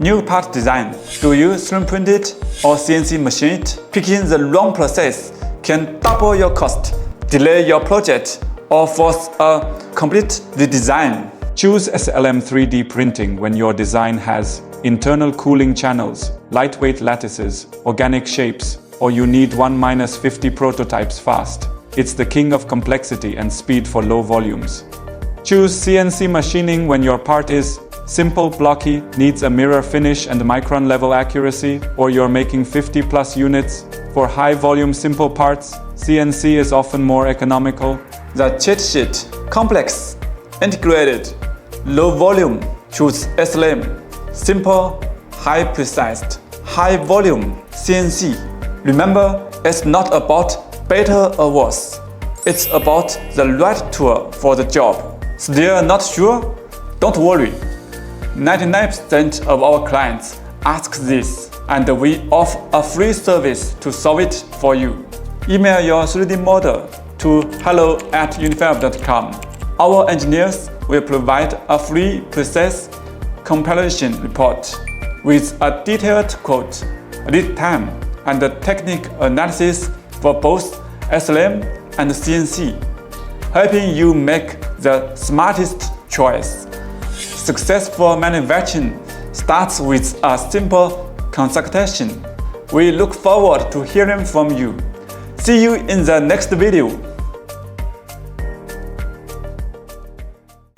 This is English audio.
New part design. Do you 3D print it or CNC machine it? Picking the wrong process can double your cost, delay your project, or force a complete redesign. Choose SLM 3D printing when your design has internal cooling channels, lightweight lattices, organic shapes, or you need 1-50 prototypes fast. It's the king of complexity and speed for low volumes. Choose CNC machining when your part is simple, blocky, needs a mirror finish and micron level accuracy, or you're making 50+ units. For high volume simple parts, CNC is often more economical. The cheat sheet: complex, integrated, low volume. Choose SLM. Simple, high precise, high volume CNC. Remember, it's not about better or worse. It's about the right tool for the job. Still not sure? Don't worry. 99% of our clients ask this, and we offer a free service to solve it for you. Email your 3D model to hello@unionfab.com. Our engineers will provide a free process comparison report with a detailed quote, lead time, and the technique analysis for both SLM and CNC, helping you make the smartest choice. Successful manufacturing starts with a simple consultation. We look forward to hearing from you. See you in the next video.